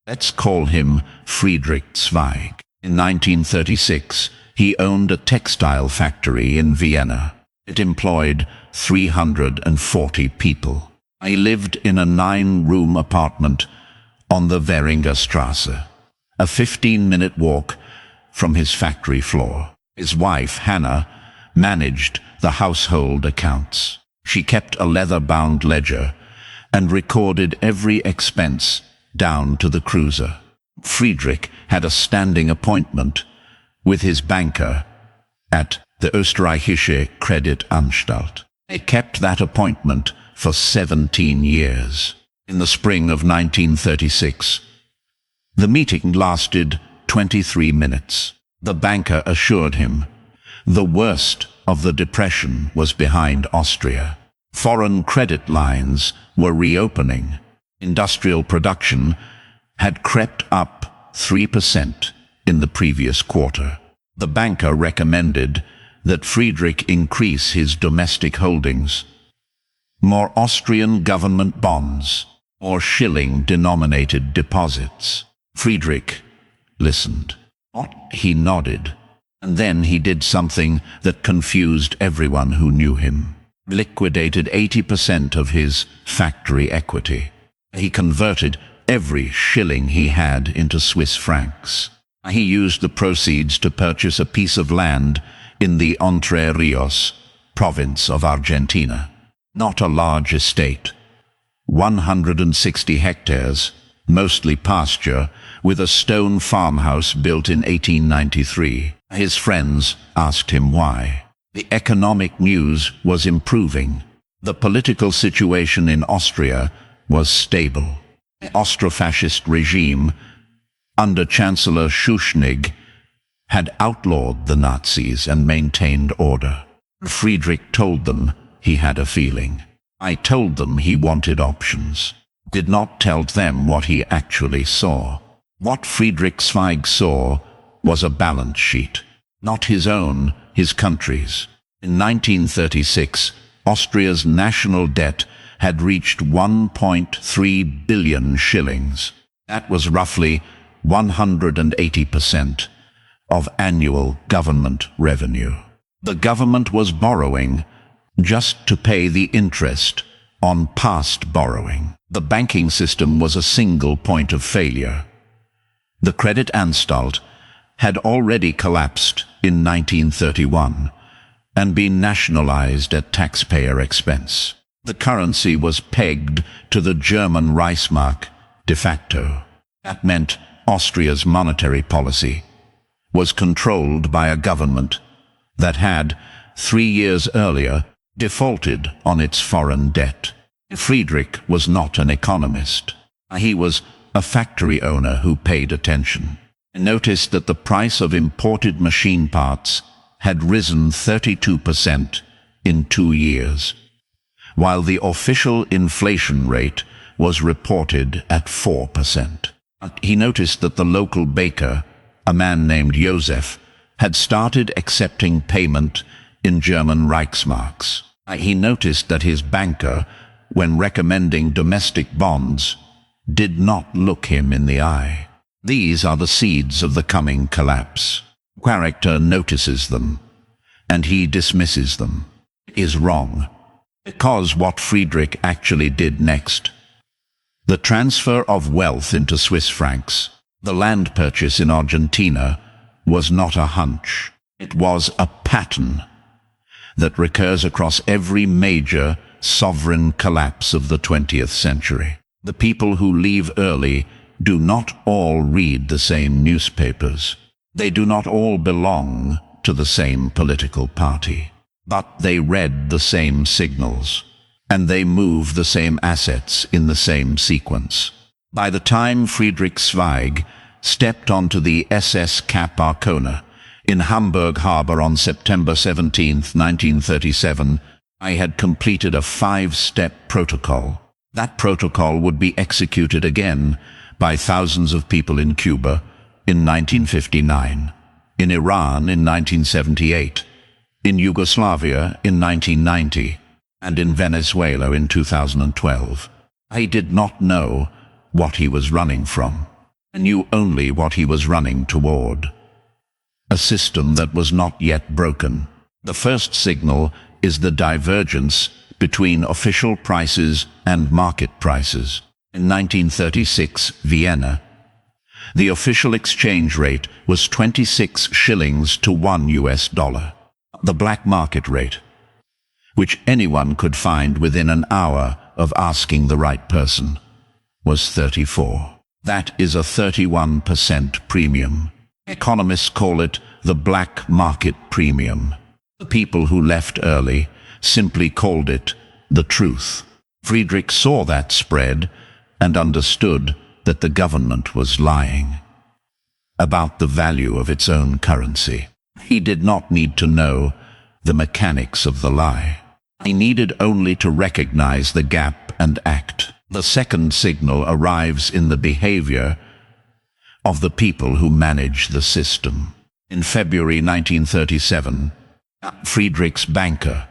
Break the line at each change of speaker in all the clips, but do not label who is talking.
Let's call him Friedrich Zweig. In 1936, he owned a textile factory in Vienna. It employed 340 people. He lived in a 9-room apartment on the Strasse, a 15-minute walk from his factory floor. His wife, Hannah, managed the household accounts. She kept a leather-bound ledger and recorded every expense down to the cruiser. Friedrich had a standing appointment with his banker at the Österreichische Credit-Anstalt. He kept that appointment for 17 years. In the spring of 1936, the meeting lasted 23 minutes. The banker assured him the worst of the depression was behind Austria. Foreign credit lines were reopening. Industrial production had crept up 3% in the previous quarter. The banker recommended that Friedrich increase his domestic holdings, more Austrian government bonds, or shilling-denominated deposits. Friedrich listened. He nodded, and then he did something that confused everyone who knew him. Liquidated 80% of his factory equity. He converted every shilling he had into Swiss francs. He used the proceeds to purchase a piece of land in the Entre Rios province of Argentina. Not a large estate, 160 hectares, mostly pasture, with a stone farmhouse built in 1893. His friends asked him why. The economic news was improving. The political situation in Austria was stable. The Austro-fascist regime, under Chancellor Schuschnigg, had outlawed the Nazis and maintained order. Friedrich told them he had a feeling. I told them he wanted options. Did not tell them what he actually saw. What Friedrich Zweig saw was a balance sheet. Not his own, his country's. In 1936, Austria's national debt had reached 1.3 billion shillings. That was roughly 180% of annual government revenue. The government was borrowing just to pay the interest on past borrowing. The banking system was a single point of failure. The Credit-Anstalt had already collapsed in 1931 and been nationalized at taxpayer expense. The currency was pegged to the German Reichsmark de facto. That meant Austria's monetary policy was controlled by a government that had, 3 years earlier, defaulted on its foreign debt. Friedrich was not an economist. He was a factory owner who paid attention. He noticed that the price of imported machine parts had risen 32% in 2 years, while the official inflation rate was reported at 4%. He noticed that the local baker, a man named Joseph, had started accepting payment in German Reichsmarks. He noticed that his banker, when recommending domestic bonds, did not look him in the eye. These are the seeds of the coming collapse. Character notices them, and he dismisses them. It is wrong, because what Friedrich actually did next, the transfer of wealth into Swiss francs, the land purchase in Argentina, was not a hunch. It was a pattern that recurs across every major sovereign collapse of the 20th century. The people who leave early do not all read the same newspapers. They do not all belong to the same political party. But they read the same signals, and they move the same assets in the same sequence. By the time Friedrich Zweig stepped onto the SS Cap Arcona in Hamburg Harbor on September 17, 1937, I had completed a 5-step protocol. That protocol would be executed again by thousands of people in Cuba in 1959, in Iran in 1978, in Yugoslavia in 1990, and in Venezuela in 2012. I did not know what he was running from. and knew only what he was running toward. A system that was not yet broken. The first signal is the divergence between official prices and market prices. In 1936, Vienna, the official exchange rate was 26 shillings to $1. The black market rate, which anyone could find within an hour of asking the right person, was 34. That is a 31% premium. Economists call it the black market premium. The people who left early simply called it the truth. Friedrich saw that spread and understood that the government was lying about the value of its own currency. He did not need to know the mechanics of the lie. He needed only to recognize the gap and act. The second signal arrives in the behavior of the people who manage the system. In February 1937, Friedrich's banker,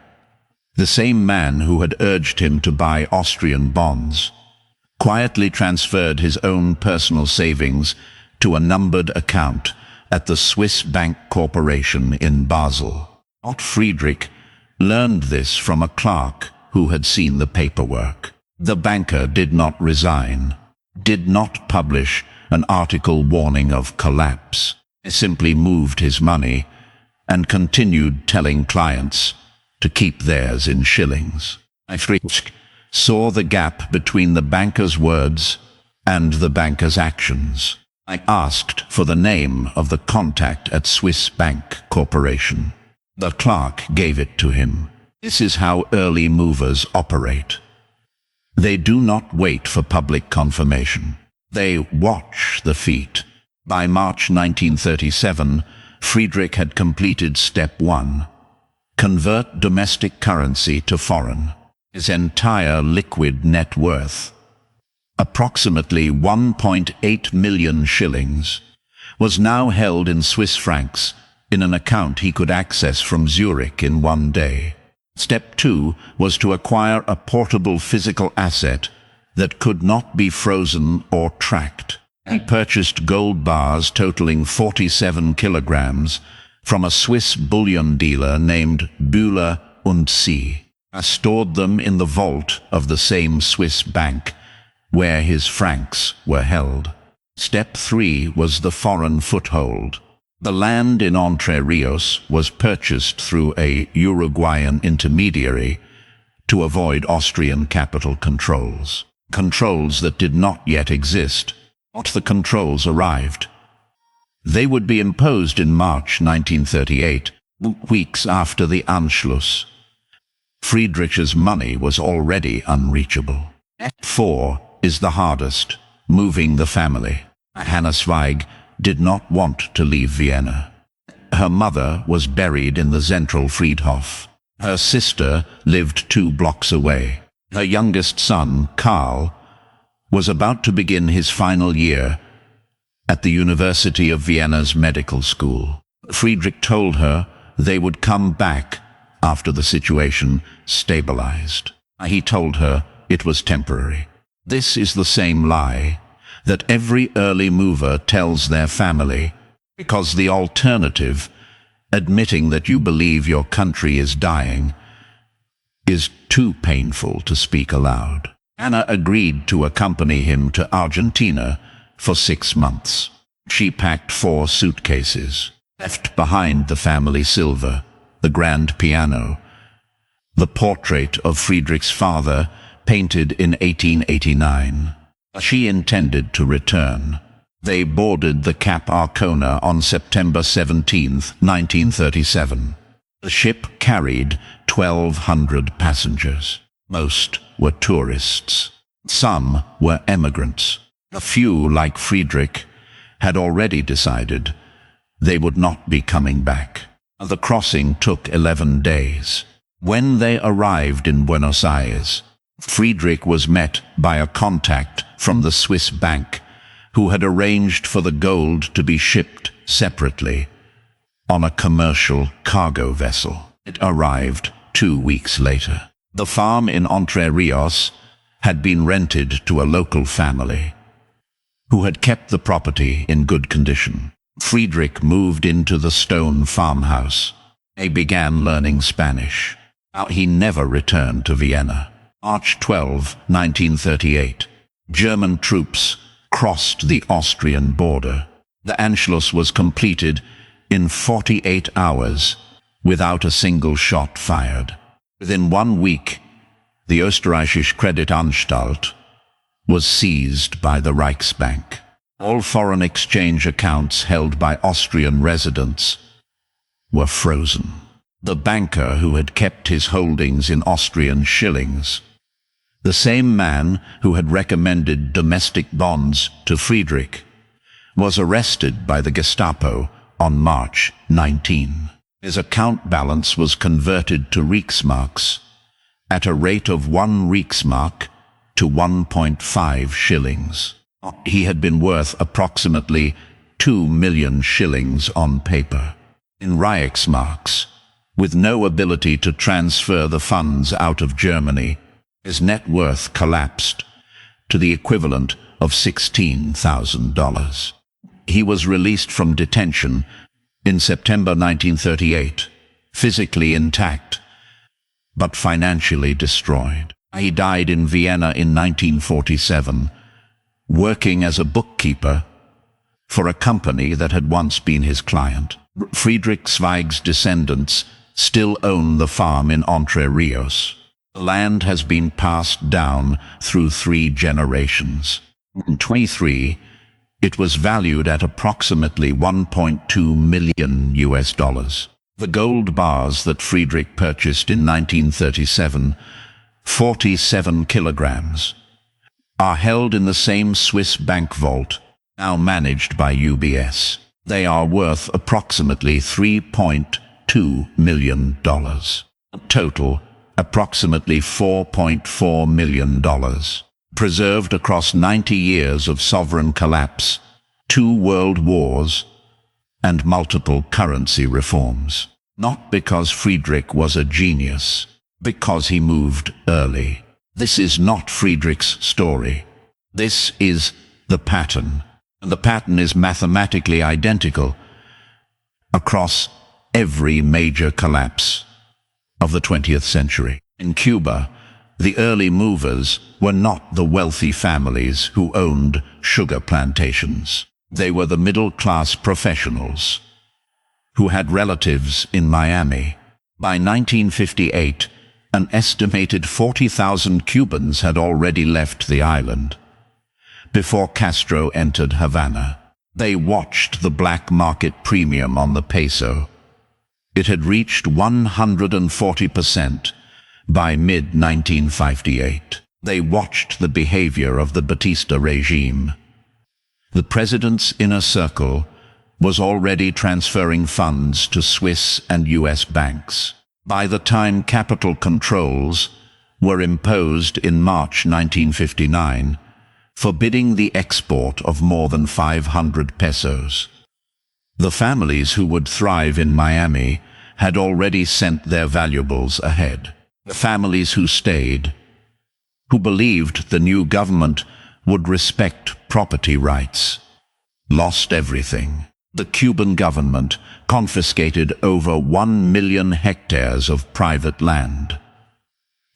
the same man who had urged him to buy Austrian bonds, quietly transferred his own personal savings to a numbered account at the Swiss Bank Corporation in Basel. Friedrich learned this from a clerk who had seen the paperwork. The banker did not resign, did not publish an article warning of collapse. He simply moved his money and continued telling clients to keep theirs in shillings. Friedrich saw the gap between the banker's words and the banker's actions. I asked for the name of the contact at Swiss Bank Corporation. The clerk gave it to him. This is how early movers operate. They do not wait for public confirmation. They watch the feet. By March 1937, Friedrich had completed step 1. Convert domestic currency to foreign. His entire liquid net worth, approximately 1.8 million shillings, was now held in Swiss francs in an account he could access from Zurich in one day. Step 2 was to acquire a portable physical asset that could not be frozen or tracked. He purchased gold bars totaling 47 kilograms from a Swiss bullion dealer named Bühler und Sie. Stored them in the vault of the same Swiss bank where his francs were held. Step 3 was the foreign foothold. The land in Entre Rios was purchased through a Uruguayan intermediary to avoid Austrian capital controls. Controls that did not yet exist. The controls arrived. They would be imposed in March 1938, weeks after the Anschluss. Friedrich's money was already unreachable. 4 is the hardest, moving the family. Hannah Zweig did not want to leave Vienna. Her mother was buried in the Zentral Friedhof. Her sister lived 2 blocks away. Her youngest son, Karl, was about to begin his final year at the University of Vienna's medical school. Friedrich told her they would come back after the situation stabilized. He told her it was temporary. This is the same lie that every early mover tells their family, because the alternative, admitting that you believe your country is dying, is too painful to speak aloud. Anna agreed to accompany him to Argentina for 6 months. She packed 4 suitcases, left behind the family silver, the grand piano, the portrait of Friedrich's father, painted in 1889. She intended to return. They boarded the Cap Arcona on September 17, 1937. The ship carried 1,200 passengers. Most were tourists. Some were emigrants. A few, like Friedrich, had already decided they would not be coming back. The crossing took 11 days. When they arrived in Buenos Aires, Friedrich was met by a contact from the Swiss bank who had arranged for the gold to be shipped separately on a commercial cargo vessel. It arrived 2 weeks later. The farm in Entre Rios had been rented to a local family. who had kept the property in good condition. Friedrich moved into the stone farmhouse. He began learning Spanish. He never returned to Vienna. March 12, 1938. German troops crossed the Austrian border. The Anschluss was completed in 48 hours without a single shot fired. Within 1 week, the Österreichische Credit-Anstalt was seized by the Reichsbank. All foreign exchange accounts held by Austrian residents were frozen. The banker who had kept his holdings in Austrian schillings, the same man who had recommended domestic bonds to Friedrich, was arrested by the Gestapo on March 19. His account balance was converted to Reichsmarks at a rate of 1 Reichsmark to 1.5 shillings. He had been worth approximately 2 million shillings on paper. In Reichsmarks, with no ability to transfer the funds out of Germany, his net worth collapsed to the equivalent of $16,000. He was released from detention in September 1938, physically intact, but financially destroyed. He died in Vienna in 1947, working as a bookkeeper for a company that had once been his client. Friedrich Zweig's descendants still own the farm in Entre Rios. The land has been passed down through 3 generations. In 23, it was valued at approximately $1.2 million. The gold bars that Friedrich purchased in 1937, 47 kilograms, are held in the same Swiss bank vault, now managed by UBS. They are worth approximately $3.2 million. Total, approximately $4.4 million. Preserved across 90 years of sovereign collapse, 2 world wars, and multiple currency reforms. Not because Friedrich was a genius, because he moved early. This is not Friedrich's story. This is the pattern. And the pattern is mathematically identical across every major collapse of the 20th century. In Cuba, the early movers were not the wealthy families who owned sugar plantations. They were the middle-class professionals who had relatives in Miami. By 1958, an estimated 40,000 Cubans had already left the island before Castro entered Havana. They watched the black market premium on the peso. It had reached 140% by mid-1958. They watched the behavior of the Batista regime. The president's inner circle was already transferring funds to Swiss and US banks. By the time capital controls were imposed in March 1959, forbidding the export of more than 500 pesos, the families who would thrive in Miami had already sent their valuables ahead. The families who stayed, who believed the new government would respect property rights, lost everything. The Cuban government confiscated over 1 million hectares of private land,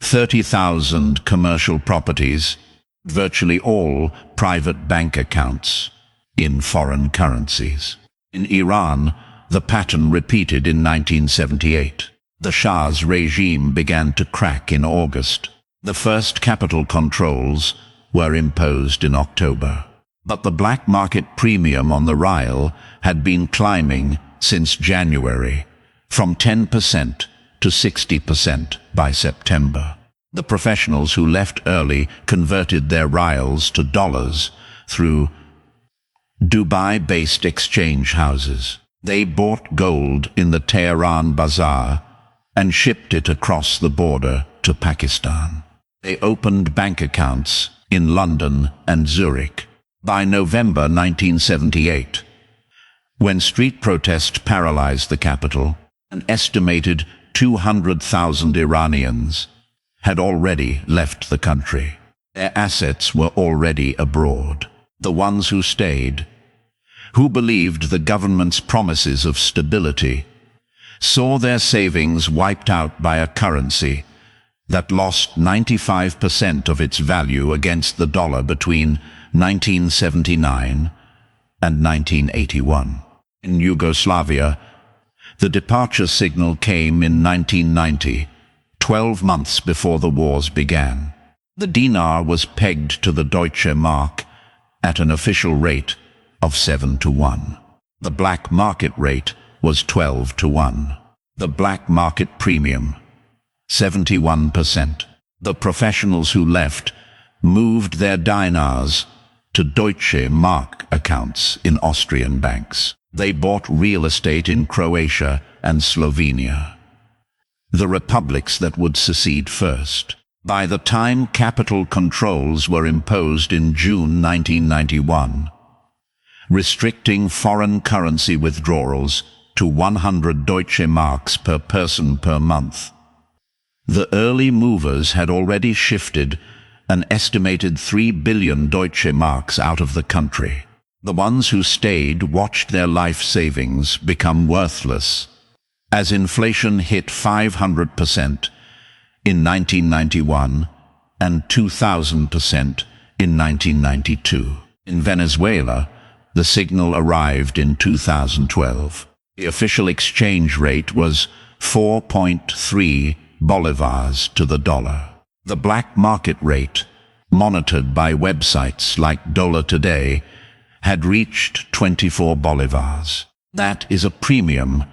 30,000 commercial properties, virtually all private bank accounts in foreign currencies. In Iran, the pattern repeated in 1978. The Shah's regime began to crack in August. The first capital controls were imposed in October. But the black market premium on the rial had been climbing since January, from 10% to 60% by September. The professionals who left early converted their rials to dollars through Dubai-based exchange houses. They bought gold in the Tehran Bazaar and shipped it across the border to Pakistan. They opened bank accounts in London and Zurich. By November 1978, when street protest paralyzed the capital, an estimated 200,000 Iranians had already left the country. Their assets were already abroad. The ones who stayed, who believed the government's promises of stability, saw their savings wiped out by a currency that lost 95% of its value against the dollar between 1979 and 1981. In Yugoslavia, the departure signal came in 1990, 12 months before the wars began. The dinar was pegged to the Deutsche Mark at an official rate of 7-1. The black market rate was 12-1. The black market premium, 71%. The professionals who left moved their dinars to Deutsche Mark accounts in Austrian banks. They bought real estate in Croatia and Slovenia, the republics that would secede first. By the time capital controls were imposed in June 1991, restricting foreign currency withdrawals to 100 Deutsche Marks per person per month, the early movers had already shifted an estimated 3 billion Deutsche Marks out of the country. The ones who stayed watched their life savings become worthless as inflation hit 500% in 1991 and 2,000% in 1992. In Venezuela, the signal arrived in 2012. The official exchange rate was 4.3 bolivars to the dollar. The black market rate, monitored by websites like Today, had reached 24 bolivars. That is a premium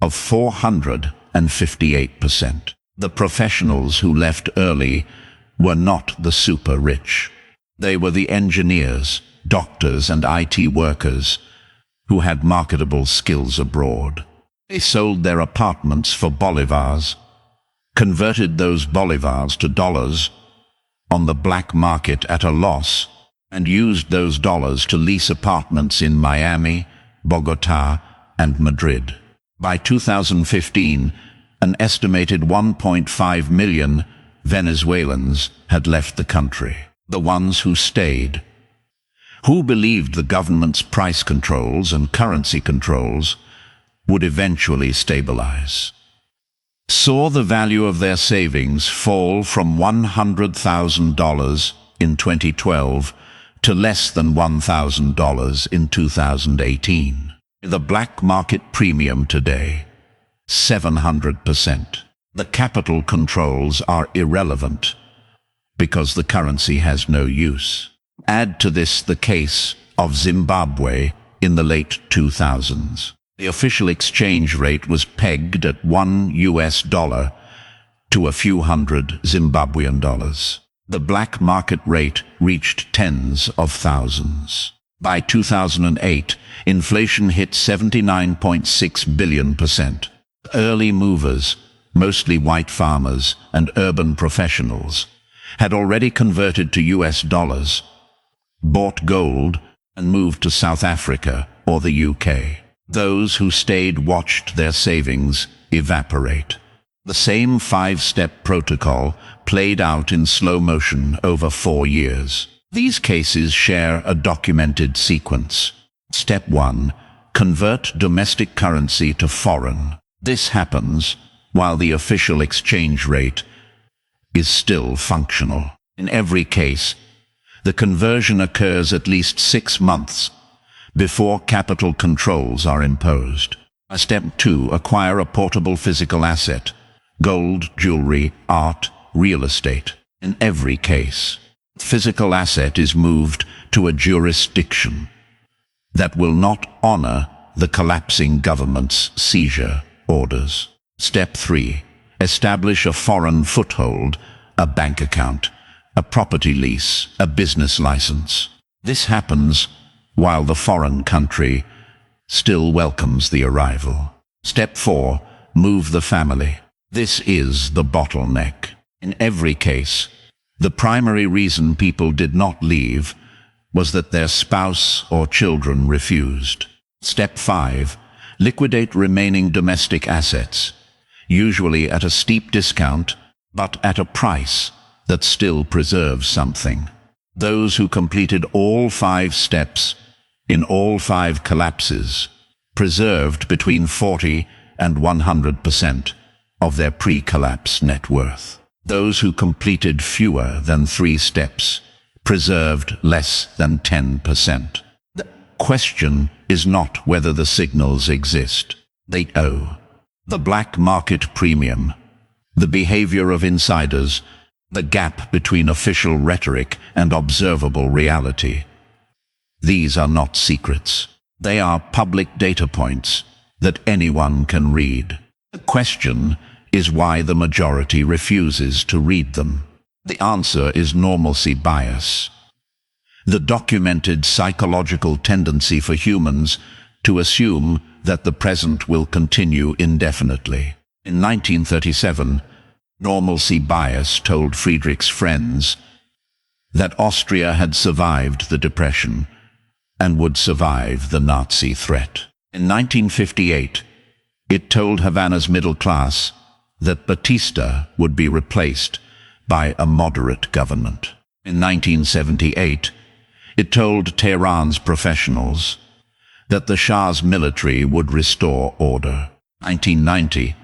of 458%. The professionals who left early were not the super rich. They were the engineers, doctors, and IT workers who had marketable skills abroad. They sold their apartments for bolivars, converted those bolivars to dollars on the black market at a loss, and used those dollars to lease apartments in Miami, Bogota, and Madrid. By 2015, an estimated 1.5 million Venezuelans had left the country. The ones who stayed, who believed the government's price controls and currency controls would eventually stabilize, saw the value of their savings fall from $100,000 in 2012 to less than $1,000 in 2018. The black market premium today, 700%. The capital controls are irrelevant because the currency has no use. Add to this the case of Zimbabwe in the late 2000s. The official exchange rate was pegged at $1 to a few hundred Zimbabwean dollars. The black market rate reached tens of thousands. By 2008, inflation hit 79.6 billion%. Early movers, mostly white farmers and urban professionals, had already converted to US dollars, bought gold, and moved to South Africa or the UK. Those who stayed watched their savings evaporate. The same 5-step protocol played out in slow motion over 4 years. These cases share a documented sequence. Step 1. Convert domestic currency to foreign. This happens while the official exchange rate is still functional. In every case, the conversion occurs at least 6 months before capital controls are imposed. Step 2. Acquire a portable physical asset: gold, jewelry, art, real estate. In every case, the physical asset is moved to a jurisdiction that will not honor the collapsing government's seizure orders. Step 3. Establish a foreign foothold, a bank account, a property lease, a business license. This happens while the foreign country still welcomes the arrival. Step 4. Move the family. This is the bottleneck. In every case, the primary reason people did not leave was that their spouse or children refused. Step 5. Liquidate remaining domestic assets, usually at a steep discount, but at a price that still preserves something. Those who completed all 5 steps in all 5 collapses preserved between 40 and 100% of their pre-collapse net worth. Those who completed fewer than 3 steps preserved less than 10%. The question is not whether the signals exist. They owe. The black market premium, the behavior of insiders, the gap between official rhetoric and observable reality. These are not secrets. They are public data points that anyone can read. The question is why the majority refuses to read them. The answer is normalcy bias, the documented psychological tendency for humans to assume that the present will continue indefinitely. In 1937, normalcy bias told Friedrich's friends that Austria had survived the Depression and would survive the Nazi threat. In 1958, it told Havana's middle class that Batista would be replaced by a moderate government. In 1978, it told Tehran's professionals that the Shah's military would restore order. 1990,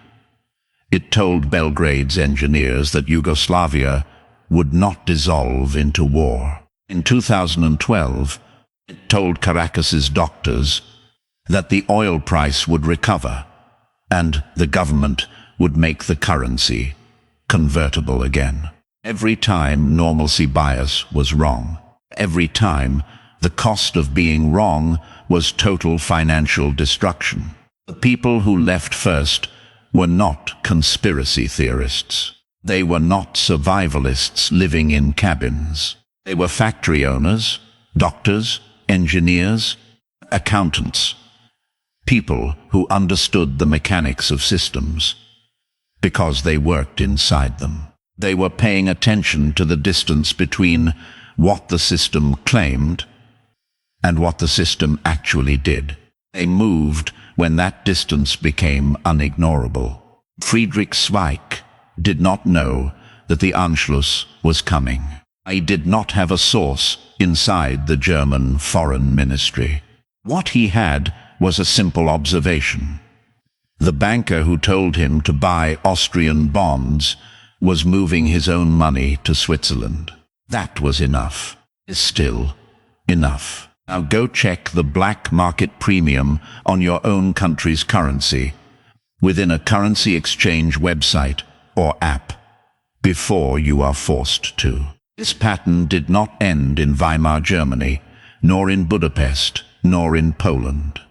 it told Belgrade's engineers that Yugoslavia would not dissolve into war. In 2012, it told Caracas's doctors that the oil price would recover and the government would make the currency convertible again. Every time normalcy bias was wrong. Every time the cost of being wrong was total financial destruction. The people who left first were not conspiracy theorists. They were not survivalists living in cabins. They were factory owners, doctors, engineers, accountants, people who understood the mechanics of systems because they worked inside them. They were paying attention to the distance between what the system claimed and what the system actually did. They moved when that distance became unignorable. Friedrich Zweig did not know that the Anschluss was coming. I did not have a source inside the German Foreign Ministry. What he had was a simple observation. The banker who told him to buy Austrian bonds was moving his own money to Switzerland. That was enough. Is still enough. Now go check the black market premium on your own country's currency within a currency exchange website or app before you are forced to. This pattern did not end in Weimar, Germany, nor in Budapest, nor in Poland.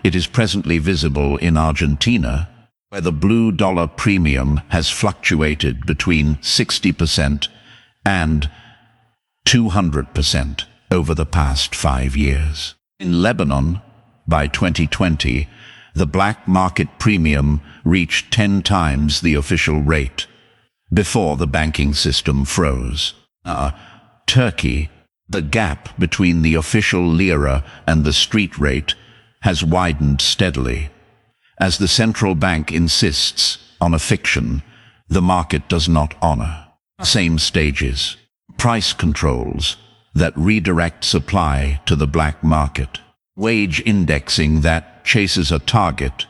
It is presently visible in Argentina, where the blue dollar premium has fluctuated between 60% and 200% over the past 5 years. In Lebanon, by 2020, the black market premium reached 10 times the official rate before the banking system froze. Turkey, the gap between the official lira and the street rate has widened steadily. As the central bank insists on a fiction the market does not honor. Same stages. Price controls that redirect supply to the black market. Wage indexing that chases a target,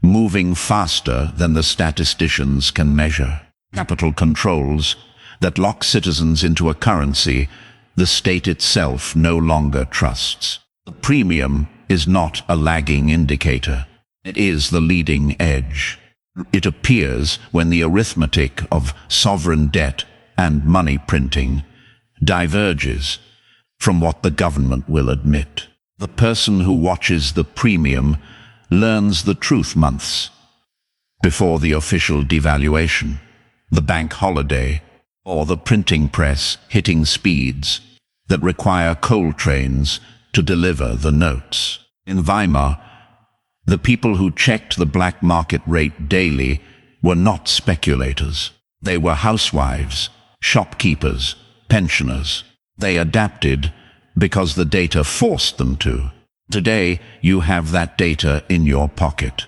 moving faster than the statisticians can measure. Capital controls that lock citizens into a currency the state itself no longer trusts. The premium is not a lagging indicator. It is the leading edge. It appears when the arithmetic of sovereign debt and money printing diverges from what the government will admit. The person who watches the premium learns the truth months before the official devaluation, the bank holiday, or the printing press hitting speeds that require coal trains to deliver the notes. In Weimar, the people who checked the black market rate daily were not speculators. They were housewives, shopkeepers, pensioners. They adapted because the data forced them to. Today, you have that data in your pocket.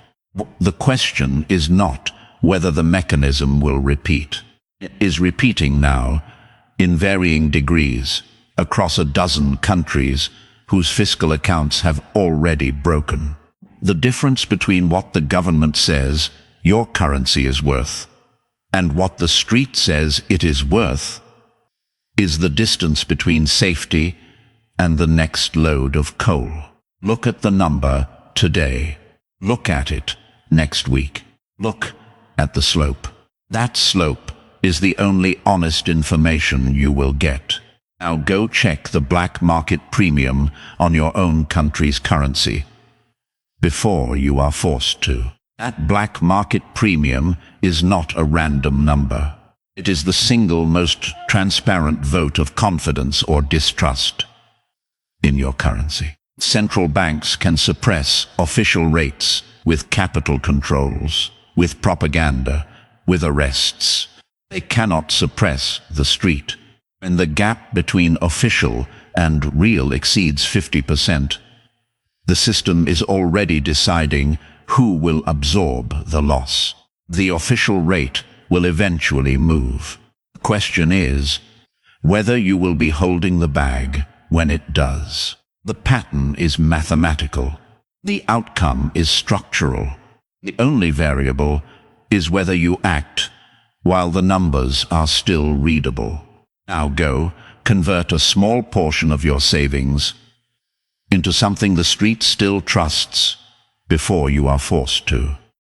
The question is not whether the mechanism will repeat. It is repeating now, in varying degrees, across a dozen countries whose fiscal accounts have already broken. The difference between what the government says your currency is worth and what the street says it is worth is the distance between safety and the next load of coal. Look at the number today. Look at it next week. Look at the slope. That slope is the only honest information you will get. Now go check the black market premium on your own country's currency before you are forced to. That black market premium is not a random number. It is the single most transparent vote of confidence or distrust in your currency. Central banks can suppress official rates with capital controls, with propaganda, with arrests. They cannot suppress the street. When the gap between official and real exceeds 50%, the system is already deciding who will absorb the loss. The official rate will eventually move. The question is whether you will be holding the bag when it does. The pattern is mathematical. The outcome is structural. The only variable is whether you act while the numbers are still readable. Now go, convert a small portion of your savings into something the street still trusts before you are forced to.